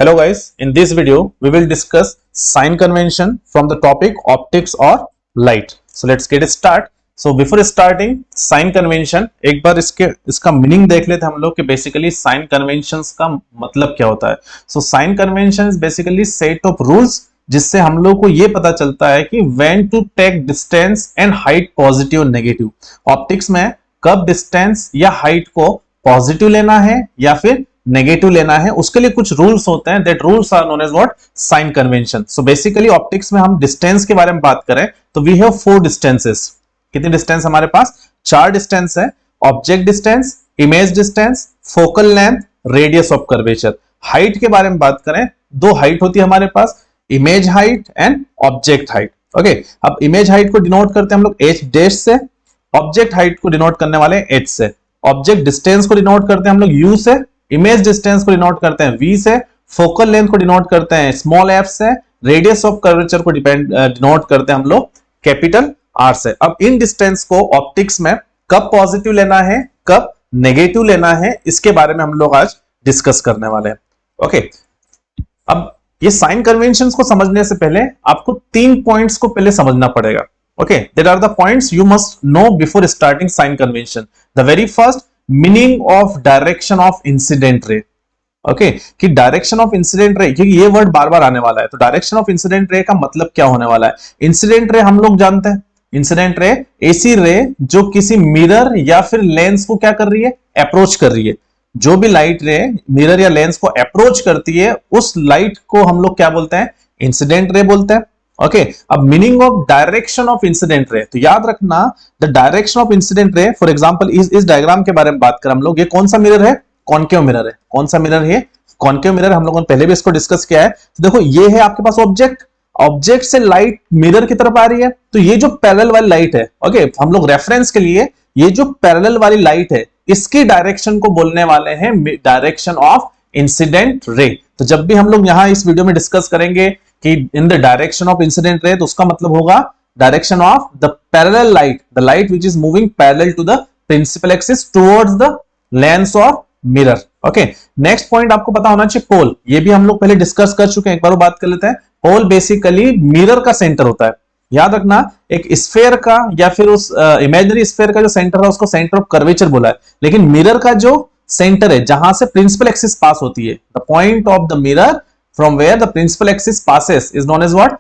Hello guys, in this video we will discuss sign convention from the topic optics or light. So let's get start. So before starting sign convention एक बार इसका meaning देख लेते हैं हम लोग कि basically sign conventions का मतलब क्या होता है. So sign convention is basically set of rules जिससे हम लोग को ये पता चलता है कि when to take distance and height positive और नेगेटिव. ऑप्टिक्स में कब डिस्टेंस या हाइट को पॉजिटिव लेना है या फिर नेगेटिव लेना है, उसके लिए कुछ रूल्स होते हैं. That rules are known as what sign convention. So basically optics में हम डिस्टेंस के बारे में बात करें तो वी हैव 4 डिस्टेंसेस. कितने डिस्टेंस हमारे पास? 4 डिस्टेंस है. Object distance, image distance, focal length, radius of curvature. Height के बारे में बात करें, 2 हाइट होती है हमारे पास, image height and object height. Okay, अब इमेज हाइट को डिनोट करते हैं हम लोग h डैश से, ऑब्जेक्ट हाइट को डिनोट करने वाले h से. ऑब्जेक्ट डिस्टेंस को डिनोट करते हैं हम लोग u से, इमेज डिस्टेंस को डिनोट करते हैं v से, फोकल लेंथ को डिनोट करते हैं स्मॉल f से, रेडियस ऑफ कर्वेचर को डिनोट करते हैं हम लोग कैपिटल R से. अब इन डिस्टेंस को ऑप्टिक्स में कब पॉजिटिव लेना है, कब नेगेटिव लेना है, इसके बारे में हम लोग आज डिस्कस करने वाले हैं. ओके, अब ये साइन कन्वेंशंस को समझने से पहले आपको 3 पॉइंट्स को पहले समझना पड़ेगा. Okay, there are the points you must know before starting sign convention. The very first, meaning of direction of incident ray. Okay, कि डायरेक्शन ऑफ इंसिडेंट रे, क्योंकि ये वर्ड बार बार आने वाला है, तो डायरेक्शन ऑफ इंसिडेंट रे का मतलब क्या होने वाला है. इंसिडेंट रे हम लोग जानते हैं, इंसिडेंट रे ऐसी रे जो किसी मिरर या फिर लेंस को क्या कर रही है, अप्रोच कर रही है. जो भी लाइट रे मिरर या लेंस को अप्रोच करती है उस लाइट को हम लोग क्या बोलते हैं, इंसिडेंट रे बोलते हैं. ओके, अब meaning of direction of incident ray, तो याद रखना द डायरेक्शन ऑफ इंसिडेंट रे. फॉर एग्जांपल इस डायग्राम के बारे में बात करें हम लोग, ये कौन सा मिरर है, कॉनकेव मिरर है. कौन सा मिरर है, कॉनकेव मिरर. हम लोगों ने पहले भी इसको डिस्कस किया है. तो देखो ये है आपके पास ऑब्जेक्ट, ऑब्जेक्ट से लाइट मिरर की तरफ आ रही है, तो ये जो पैरेलल वाली लाइट है, ओके, हम लोग रेफरेंस के लिए ये जो पैरेलल वाली लाइट है इसकी डायरेक्शन को बोलने वाले हैं डायरेक्शन ऑफ इंसिडेंट रे. तो जब भी हम लोग यहां इस वीडियो में डिस्कस करेंगे कि in the direction of incident ray, तो उसका मतलब होगा direction of the parallel light, the light which is moving parallel to the principal axis towards the lens और मिरर. ओके, नेक्स्ट पॉइंट आपको पता होना चाहिए पोल. ये भी हम लोग पहले डिस्कस कर चुके हैं, एक बार बात कर लेते हैं. पोल बेसिकली मिरर का सेंटर होता है. याद रखना, एक स्फीयर का या फिर उस इमेजिनरी स्फीयर का जो सेंटर है उसको सेंटर ऑफ कर्वेचर बोला है, लेकिन मिरर का जो सेंटर है जहां से प्रिंसिपल एक्सिस पास होती है, the point of the mirror from where the principal axis passes is known as what,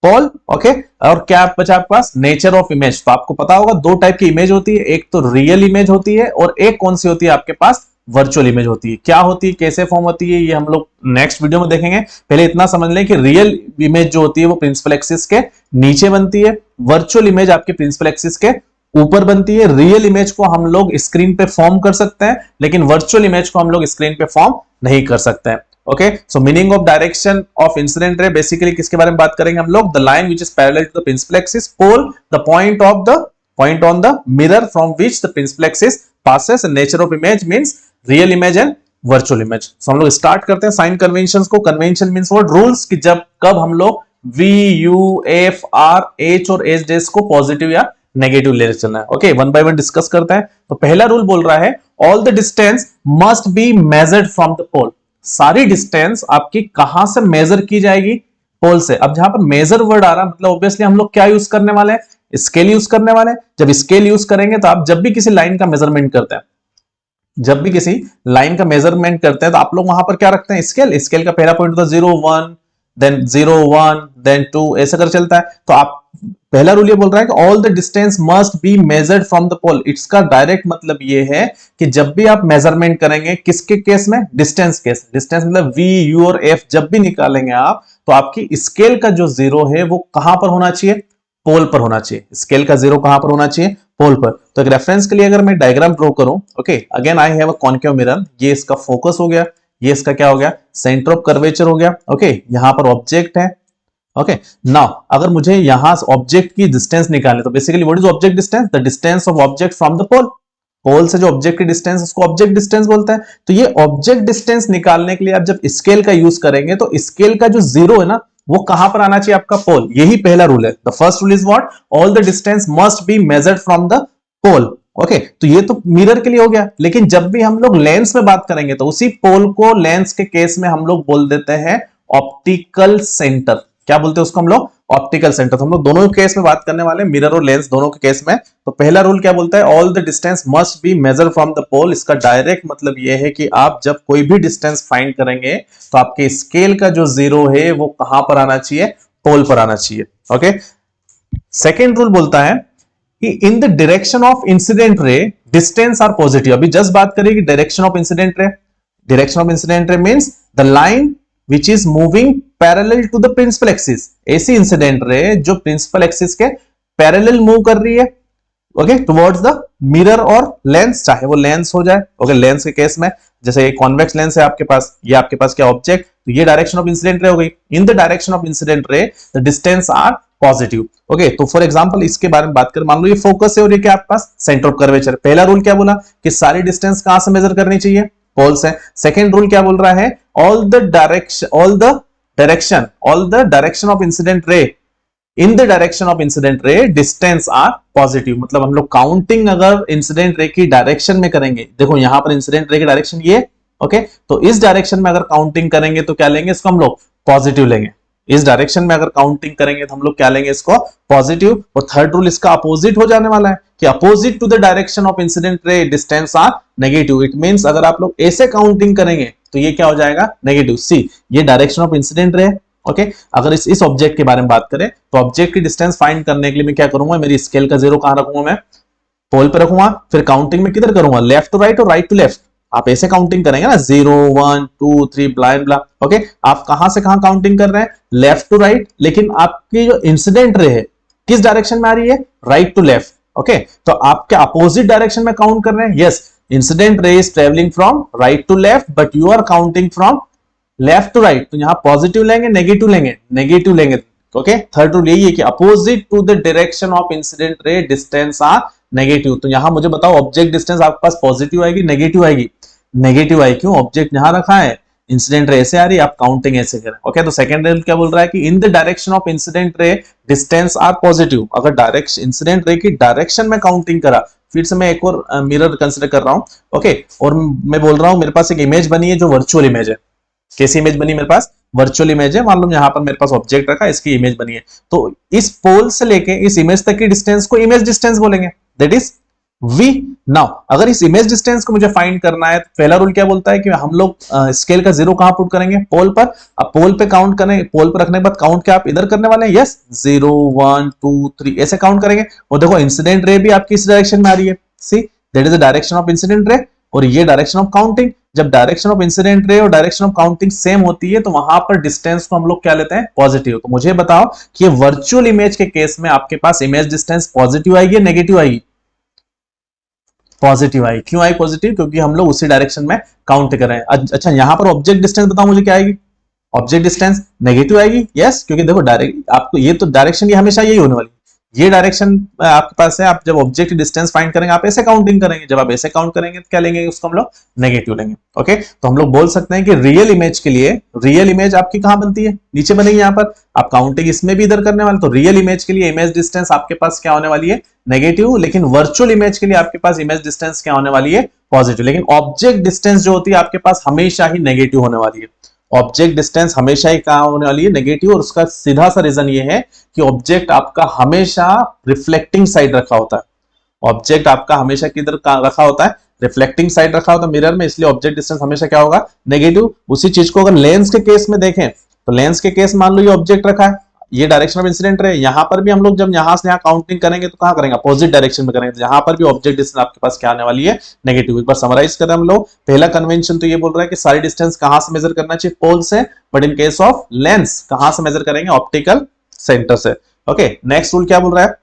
pole. Okay, और क्या बचा आपके पास, नेचर ऑफ इमेज. तो आपको पता होगा 2 टाइप की इमेज होती है, एक तो रियल इमेज होती है और एक कौन सी होती है आपके पास, वर्चुअल इमेज होती है. क्या होती है, कैसे फॉर्म होती है, ये हम लोग नेक्स्ट वीडियो में देखेंगे. पहले इतना समझ लें कि रियल इमेज जो होती है वो प्रिंसिपल एक्सिस के नीचे बनती है, वर्चुअल इमेज आपके प्रिंसिपल एक्सिस के ऊपर बनती है. रियल इमेज को हम लोग स्क्रीन पे फॉर्म कर सकते हैं, लेकिन वर्चुअल इमेज को हम लोग स्क्रीन पे फॉर्म नहीं कर सकते हैं. Okay, so meaning of direction of incident ray, basically किसके बारे में बात करेंगे हम लोग, the line which is parallel to the principal axis, pole the point on the mirror from which the principal axis passes, and nature of image means real image and virtual image. So हम लोग start करते हैं sign conventions को. Convention means what, rules, कि जब कब हम लोग V, U, F, R, H और H डैश को पॉजिटिव या नेगेटिव ले चलना है. Okay, one by one discuss करते हैं. तो पहला रूल बोल रहा है all the distance must be measured from the pole. सारी डिस्टेंस आपकी कहां से मेजर की जाएगी, पोल से. अब जहां पर मेजर वर्ड आ रहा है मतलब ऑब्वियसली हम लोग क्या यूज करने वाले हैं, स्केल यूज करने वाले हैं. जब स्केल यूज करेंगे तो आप जब भी किसी लाइन का मेजरमेंट करते हैं, जब भी किसी लाइन का मेजरमेंट करते हैं तो आप लोग वहां पर क्या रखते हैं, स्केल. स्केल का पहला पॉइंट होता है 0 1, देन 0 1, देन 2, ऐसा कर चलता है. तो आप पहला रूल ये बोल रहा है कि all the distance must be measured from the pole. इसका डायरेक्ट मतलब ये है कि जब भी आप मेजरमेंट करेंगे, किसके केस में, डिस्टेंस केस. डिस्टेंस मतलब V, U और F जब भी निकालेंगे आप, तो आपकी स्केल का जो 0 है वो कहां पर होना चाहिए, पोल पर होना चाहिए. स्केल का 0 कहां पर होना चाहिए, पोल पर. तो एक रेफरेंस के लिए अगर मैं डायग्राम ड्रॉ करूं, okay, again I have a concave mirror. ये इसका फोकस हो गया, ये इसका क्या हो गया, सेंटर ऑफ कर्वेचर हो गया. ओके, यहां पर ऑब्जेक्ट है. ओके, नाउ अगर मुझे यहां से ऑब्जेक्ट की डिस्टेंस निकालनी, तो basically what is object distance, the distance of object from the pole. Pole से जो ऑब्जेक्ट की डिस्टेंस, उसको ऑब्जेक्ट डिस्टेंस बोलते हैं. तो ये ऑब्जेक्ट डिस्टेंस निकालने के लिए आप जब स्केल का यूज करेंगे तो स्केल का जो 0 है ना, वो कहां पर आना चाहिए, आपका पोल. यही पहला रूल है. The first rule is what, all the distance must be measured from the pole. Okay तो ये तो मिरर के लिए हो गया, लेकिन जब भी हम लोग लेंस में बात करेंगे तो उसी पोल को लेंस के केस में हम लोग बोल देते हैं ऑप्टिकल सेंटर। क्या बोलते हैं उसको हम लोग? Optical centre. तो हम लोग दोनों के केस में बात करने वाले हैं, मिरर और लेंस दोनों के केस में। तो पहला रूल क्या बोलता है? All the distance must be measure from the pole. इसका डायरेक्ट मतलब यह है कि आप जब कोई भी डिस्टेंस फाइंड करेंगे तो आपके स्केल का जो जीरो है वो कहां पर आना चाहिए? पोल पर आना चाहिए। ओके, सेकेंड रूल बोलता है कि in the direction of incident ray distance are positive. अभी जस्ट बात करें direction of incident ray. Direction of incident ray means the line which is moving parallel to the principal axis. ऐसी incident ray जो principal axis के parallel move कर रही है, okay, towards the mirror और लेंस, चाहे वो लेंस हो जाए। ओके, लेंस के केस में जैसे एक कॉन्वेक्स लेंस है आपके पास, ये आपके पास क्या ऑब्जेक्ट, तो ये डायरेक्शन ऑफ इंसिडेंट रे हो गई। In the direction of incident ray the distance are positive. Okay, तो फॉर एग्जांपल इसके बारे में बात करें, मान लो ये फोकस है और ये क्या आपके पास सेंटर ऑफ कर्वेचर। पहला रूल क्या बोला कि सारी डिस्टेंस कहां से मेजर करनी चाहिए? पोल से। सेकंड रूल क्या बोल रहा है? All the direction of incident ray in the direction of incident ray distance are positive. मतलब हम लोग काउंटिंग अगर इंसिडेंट रे की डायरेक्शन में करेंगे, देखो यहां पर इंसिडेंट रे की डायरेक्शन ये, ओके, तो इस डायरेक्शन में अगर काउंटिंग करेंगे तो क्या लेंगे इसको हम लोग? पॉजिटिव लेंगे। इस डायरेक्शन में अगर काउंटिंग करेंगे तो हम लोग क्या लेंगे इसको? पॉजिटिव। और थर्ड रूल इसका अपोजिट हो जाने वाला है कि opposite to the direction of incident ray distance are negative. It means अगर आप लोग ऐसे काउंटिंग करेंगे तो ये क्या हो जाएगा? नेगेटिव। सी, ये direction of incident ray. Okay, अगर इस ऑब्जेक्ट के बारे में बात करें तो ऑब्जेक्ट की डिस्टेंस फाइंड करने के लिए मैं क्या करूंगा? मेरी स्केल का जीरो कहां रखूंगा? मैं पोल पे रखूंगा। फिर काउंटिंग में किधर करूंगा? लेफ्ट टू राइट और राइट टू लेफ्ट। आप ऐसे काउंटिंग करेंगे ना, 0 1 2 3 ब्लाइंड ब्ला। ओके, आप कहां से कहां काउंटिंग कर रहे हैं? लेफ्ट टू राइट, लेकिन आपकी जो इंसिडेंट रे है किस डायरेक्शन में आ रही है? Right to left. ओके, तो आप क्या अपोजिट डायरेक्शन में काउंट कर रहे हैं? Yes, incident ray is travelling from right to left but you are counting from left to right. तो यहां पॉजिटिव लेंगे, नेगेटिव लेंगे? नेगेटिव लेंगे। ओके, थर्ड रूल यही है कि opposite to the direction of incident ray distance are negative. तो यहां मुझे बताओ ऑब्जेक्ट डिस्टेंस आपके पास पॉजिटिव आएगी, नेगेटिव आएगी? नेगेटिव आई। क्यों? ऑब्जेक्ट यहां रखा है, इंसिडेंट रे ऐसे आ रही है, आप काउंटिंग ऐसे करें। ओके, तो सेकंड रूल क्या बोल रहा है कि in the direction of incident ray distance are positive. अगर डायरेक्शन इंसिडेंट रे की डायरेक्शन में काउंटिंग करा, फिर से मैं एक और मिरर कंसीडर कर रहा हूं। ओके, और मैं बोल रहा हूं मेरे पास एक इमेज बनी है जो वर्चुअल इमेज है। कैसी इमेज बनी? मेरे पास वर्चुअल इमेज है। मान लो यहां पर मेरे पास ऑब्जेक्ट रखा है, इसकी इमेज बनी है। तो इस पोल से लेके इस इमेज तक की डिस्टेंस को इमेज डिस्टेंस बोलेंगे, दैट इज v। नाउ अगर इस इमेज डिस्टेंस को मुझे फाइंड करना है तो पहला रूल क्या बोलता है कि हम लोग स्केल का जीरो कहां पुट करेंगे? पोल पर। अब पोल पे काउंट करें, पोल पर रखने के बाद काउंट क्या आप इधर करने वाले हैं? यस, 0 1 2 3 ऐसे काउंट करेंगे। और देखो इंसिडेंट रे भी आपकी इस डायरेक्शन में आ रही है। See, that is the direction of incident ray और ये डायरेक्शन ऑफ काउंटिंग। जब डायरेक्शन ऑफ इंसिडेंट रे और डायरेक्शन ऑफ काउंटिंग सेम होती है तो वहां पर डिस्टेंस को हम लोग क्या लेते हैं? पॉजिटिव। तो मुझे बताओ कि ये वर्चुअल इमेज के केस में आपके पास इमेज डिस्टेंस पॉजिटिव आएगी या नेगेटिव आएगी? पॉजिटिव आई। क्यों आई पॉजिटिव? क्योंकि हम लोग उसी डायरेक्शन में काउंट कर रहे हैं। अच्छा, यहां पर ऑब्जेक्ट डिस्टेंस बताओ मुझे क्या आएगी? ऑब्जेक्ट डिस्टेंस नेगेटिव आएगी। यस, क्योंकि देखो डायरेक्ट आपको ये तो डायरेक्शन ये हमेशा यही होने वाली, ये डायरेक्शन आपके पास है। आप जब ऑब्जेक्ट डिस्टेंस फाइंड करेंगे आप ऐसे काउंटिंग करेंगे, जब आप ऐसे काउंट करेंगे तो क्या लेंगे? उसको हम लोग नेगेटिव लेंगे। ओके, तो हम लोग बोल सकते हैं कि रियल इमेज के लिए, रियल इमेज आपकी कहां बनती है? नीचे बनेगी। यहां पर आप काउंटिंग इसमें भी इधर करने वाले, तो रियल इमेज के लिए इमेज डिस्टेंस आपके पास क्या होने वाली है? नेगेटिव। लेकिन वर्चुअल इमेज के लिए आपके पास इमेज डिस्टेंस क्या होने वाली है? पॉजिटिव। लेकिन ऑब्जेक्ट डिस्टेंस जो होती है आपके पास हमेशा ही नेगेटिव होने वाली है। ऑब्जेक्ट डिस्टेंस हमेशा ही कहां होने वाली है? नेगेटिव। और उसका सीधा सा रीजन ये है कि ऑब्जेक्ट आपका हमेशा रिफ्लेक्टिंग साइड रखा होता है। ऑब्जेक्ट आपका हमेशा किधर रखा होता है? रिफ्लेक्टिंग साइड रखा होता है मिरर में, इसलिए ऑब्जेक्ट डिस्टेंस हमेशा क्या होगा? नेगेटिव। उसी चीज को अगर लेंस के केस में देखें तो लेंस के केस मान लो ये ऑब्जेक्ट रखा है, ये डायरेक्शन ऑफ इंसिडेंट है। यहां पर भी हम लोग जब यहां से यहां काउंटिंग करेंगे तो कहां करेंगे? अपोजिट डायरेक्शन में करेंगे। तो यहां पर भी ऑब्जेक्ट डिस्टेंस आपके पास क्या आने वाली है? नेगेटिव। एक बार समराइज करें हम लोग, पहला कन्वेंशन तो ये बोल रहा है कि सारी डिस्टेंस कहां से मेजर करना चाहिए? पोल से। But in case of lens कहां से मेजर करेंगे? ऑप्टिकल सेंटर से। ओके, नेक्स्ट रूल क्या बोल रहा है?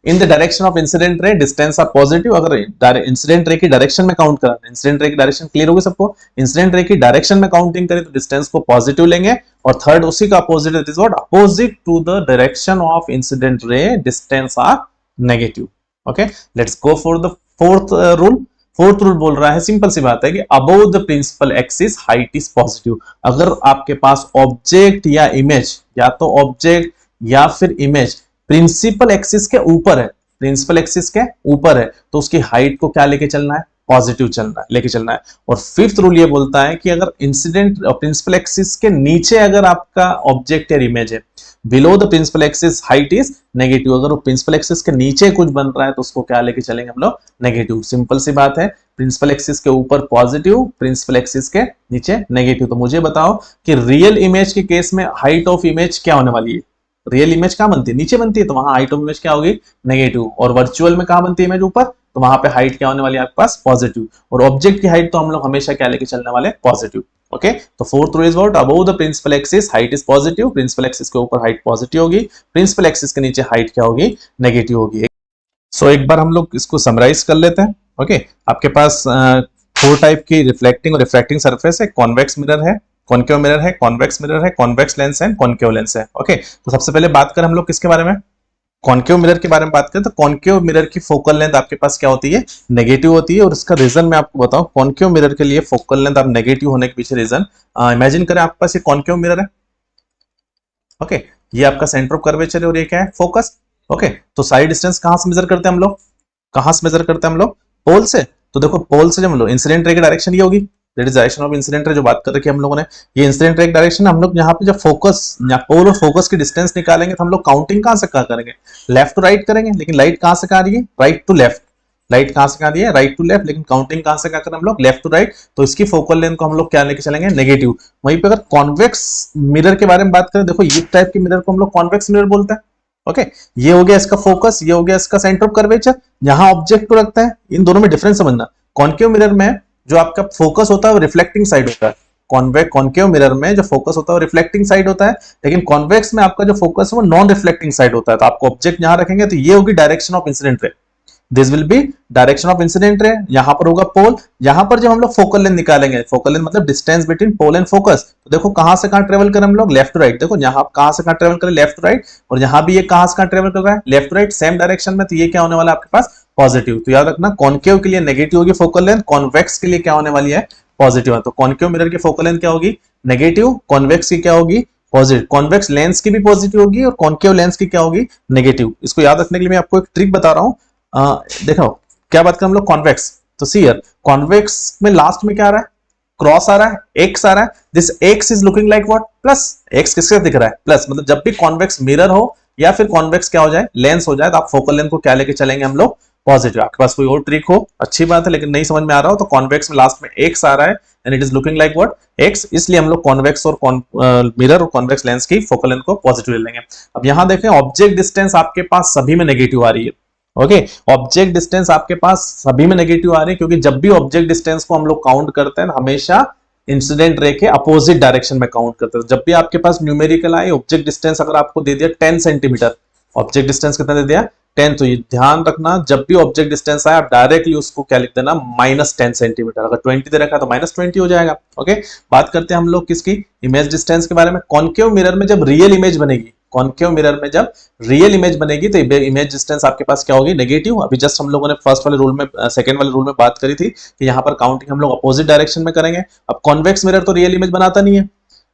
In the direction of incident ray distance are positive. अगर इंसिडेंट रे की डायरेक्शन में काउंट करा, इंसिडेंट रे की डायरेक्शन क्लियर होगी सबको? इंसिडेंट रे की डायरेक्शन में काउंटिंग करें तो डिस्टेंस को पॉजिटिव लेंगे। और थर्ड उसी का opposite, that is what? Opposite to the direction of incident ray distance are negative. Okay, let's go for the fourth rule. Fourth rule बोल रहा है, सिंपल सी बात है कि above the principal axis height is positive. अगर आपके पास object या इमेज, या तो ऑब्जेक्ट या फिर इमेज प्रिंसिपल एक्सिस के ऊपर है, प्रिंसिपल एक्सिस के ऊपर है तो उसकी हाइट को क्या लेके चलना है, पॉजिटिव चलना है, लेके चलना है। और फिफ्थ रूल ये बोलता है कि अगर इंसिडेंट प्रिंसिपल एक्सिस के नीचे अगर आपका ऑब्जेक्ट या इमेज है, below the principal axis height is negative, अगर वो प्रिंसिपल एक्सिस के नीचे कुछ बन रहा है तो उसको क्या लेके चलेंगे हम लोग, नेगेटिव। सिंपल सी बात है, प्रिंसिपल एक्सिस के ऊपर पॉजिटिव, प्रिंसिपल एक्सिस के नीचे नेगेटिव। तो मुझे बताओ कि रियल इमेज के केस में हाइट ऑफ इमेज क्या होने वाली है, रियल इमेज कहां बनती है, नीचे बनती है, तो वहां हाइट ऑफ इमेज क्या होगी, नेगेटिव। और वर्चुअल में कहां बनती है इमेज, ऊपर, तो वहां पे हाइट क्या होने वाली है आपके पास, पॉजिटिव। और ऑब्जेक्ट की हाइट तो हम लोग हमेशा क्या लेके चलने वाले, पॉजिटिव। ओके, तो fourth rule is what, above the principal axis height is positive, principal axis के ऊपर हाइट पॉजिटिव होगी, प्रिंसिपल एक्सिस के नीचे हाइट क्या होगी, नेगेटिव होगी। सो एक बार हम लोग इसको समराइज कर लेते हैं। ओके, आपके पास 4 टाइप की रिफ्लेक्टिंग और रिफ्रैक्टिंग सरफेस है, कॉन्वेक्स मिरर है, कॉनकेव मिरर है, कॉन्वेक्स मिरर है, कॉन्वेक्स लेंस है, कॉनकेव लेंस है। ओके, तो सबसे पहले बात करें हम लोग किसके बारे में, कॉनकेव मिरर के बारे में बात करें तो कॉनकेव मिरर की फोकल लेंथ आपके पास क्या होती है, नेगेटिव होती है। और इसका रीजन मैं आपको बताऊं, कॉनकेव मिरर के लिए फोकल लेंथ आप नेगेटिव होने के पीछे रीजन, इमेजिन करें आपके पास ये कॉनकेव मिरर है। ओके, ये आपका सेंटर ऑफ कर्वेचर है और ये क्या है, फोकस। ओके, तो साइड डिस्टेंस कहां से मेजर करते हैं हम लोग, कहां से मेजर करते हैं हम लोग, पोल से। तो देखो पोल से जब हम लोग इंसिडेंट रे की डायरेक्शन ये होगी, that is direction of incident ray, जो बात कर रखी है हम लोगों ने, ये इंसिडेंट रे की डायरेक्शन। हम लोग यहाँ पे जब फोकस या पोल और फोकस की डिस्टेंस निकालेंगे तो हम लोग काउंटिंग कहां से कहां करेंगे, लेफ्ट टू राइट करेंगे, लेकिन लाइट कहां से कहां आ रही है, राइट टू लेफ्ट। लाइट कहां से कहां आ रही है, राइट टू लेफ्ट, लेकिन काउंटिंग कहां से कहां करें हम लोग, लेफ्ट टू राइट। तो इसकी फोकल लेंथ को हम लोग क्या लेके चलेंगे, नेगेटिव। वहीं पे अगर कॉन्वेक्स मिरर के बारे में बात करें, देखो ये टाइप के मिरर को हम लोग कॉन्वेक्स मिरर बोलते हैं। ओके, ये हो गया इसका फोकस, ये हो गया इसका सेंटर ऑफ कर्वेचर, यहां ऑब्जेक्ट को रखता है। इन दोनों में डिफरेंस समझना, कॉनकेव मिरर में जो आपका फोकस होता है वो रिफ्लेक्टिंग साइड होता है, कॉनकेव मिरर में जो फोकस होता है वो रिफ्लेक्टिंग साइड होता है, लेकिन कॉन्वेक्स में आपका जो फोकस है वो नॉन रिफ्लेक्टिंग साइड होता है। तो आपको ऑब्जेक्ट यहां रखेंगे तो ये होगी डायरेक्शन ऑफ इंसिडेंट रे, this will be direction of incident रे। यहां पर होगा पोल, यहां पर जब हम लोग फोकल लेंथ निकालेंगे, फोकल लेंथ मतलब distance between pole and focus, तो देखो कहां से कहां ट्रेवल करें हम लोग, लेफ्ट टू राइट। देखो यहां कहां से कहां ट्रेवल करें, लेफ्ट टू राइट, और यहां भी ये कहां से कहां ट्रेवल कर रहा है, left to right, same direction में। तो ये क्या होने वाला है आपके पास, पॉजिटिव। तो याद रखना, कॉनकेव के लिए नेगेटिव होगी फोकल लेंथ, कॉन्वेक्स के लिए क्या होने वाली है, पॉजिटिव है। तो कॉनकेव मिरर की फोकल लेंथ क्या होगी, नेगेटिव, कॉन्वेक्स की क्या होगी, पॉजिटिव। कॉन्वेक्स लेंस की भी पॉजिटिव होगी और कॉनकेव लेंस की क्या होगी, नेगेटिव। इसको याद रखने के लिए मैं आपको एक ट्रिक बता रहा हूं। देखो क्या बात करें हम लोग, कॉन्वेक्स, तो सी हियर कॉन्वेक्स में लास्ट में क्या आ रहा है, क्रॉस आ रहा है, एक्स आ रहा है, this x is looking like what, plus. X किसके साथ दिख रहा है, प्लस। मतलब जब भी कॉन्वेक्स मिरर हो या फिर कॉन्वेक्स क्या हो जाए, लेंस हो जाए, तो आप फोकल लेंथ को क्या लेके चलेंगे हम लोग, पॉजिटिव। आपके पास कोई और ट्रिक हो अच्छी बात है, लेकिन नहीं समझ में आ रहा हो तो कॉन्वेक्स में लास्ट में एक्स आ रहा है and it is looking like what, x, इसलिए हम लोग कॉन्वेक्स और मिरर और कॉन्वेक्स लेंस की फोकल लेंथ को पॉजिटिव ले लेंगे। अब यहां देखें, ऑब्जेक्ट डिस्टेंस आपके पास सभी में नेगेटिव आ रही है। ओके, ऑब्जेक्ट डिस्टेंस आपके पास सभी में नेगेटिव आ रही है, क्योंकि जब भी ऑब्जेक्ट डिस्टेंस को हम लोग काउंट करते हैं हमेशा इंसिडेंट रे के अपोजिट डायरेक्शन में काउंट करते हैं। जब भी आपके पास न्यूमेरिकल आए, ऑब्जेक्ट डिस्टेंस अगर आपको दे दिया 10 सेंटीमीटर, ऑब्जेक्ट डिस्टेंस कितना दे दिया, 10, तो ये ध्यान रखना, जब भी ऑब्जेक्ट डिस्टेंस आए आप डायरेक्टली उसको क्या लिख देना, -10 सेंटीमीटर। अगर 20 दे रखा है तो -20 हो जाएगा। ओके, बात करते हैं हम लोग किसकी, इमेज डिस्टेंस के बारे में। कॉनकेव मिरर में जब रियल इमेज बनेगी, कॉनकेव मिरर में जब रियल इमेज बनेगी तो इमेज डिस्टेंस आपके पास क्या होगी, नेगेटिव। अभी जस्ट हम लोगों ने फर्स्ट वाले रूल में, सेकंड वाले रूल में बात करी थी कि यहाँ पर काउंटिंग हम लोग अपोजिट डायरेक्शन में करेंगे। अब कॉन्वेक्स मिरर तो रियल इमेज बनाता नहीं है,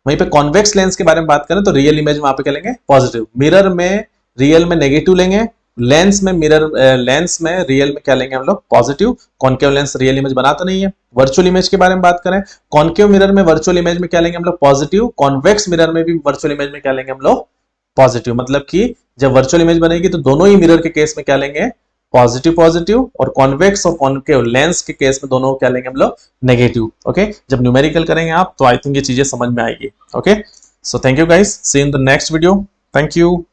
वहीं पे कॉन्वेक्स लेंस के बारे में बात करें तो रियल इमेज वहां पे क्या लेंगे, पॉजिटिव। मिरर में रियल में नेगेटिव लेंगे, लेंस में लेंस में रियल में क्या लेंगे हम लोग, positive. Concave lens real image बनाता नहीं है। वर्चुअल इमेज के बारे में बात करें, कॉनकेव मिरर में वर्चुअल इमेज में क्या लेंगे हम लोग, पॉजिटिव। कॉन्वेक्स मिरर में भी वर्चुअल इमेज में क्या लेंगे हम लोग, पॉजिटिव। मतलब कि जब वर्चुअल इमेज बनेगी तो दोनों ही मिरर के केस में क्या लेंगे, पॉजिटिव पॉजिटिव, और कॉन्वेक्स और कॉनकेव लेंस के केस में दोनों क्या लेंगे हम लोग, नेगेटिव। ओके, जब न्यूमेरिकल करेंगे आप तो आई थिंक ये चीजें समझ में आएगी। Okay, so thank you guys, see in the next video, thank you.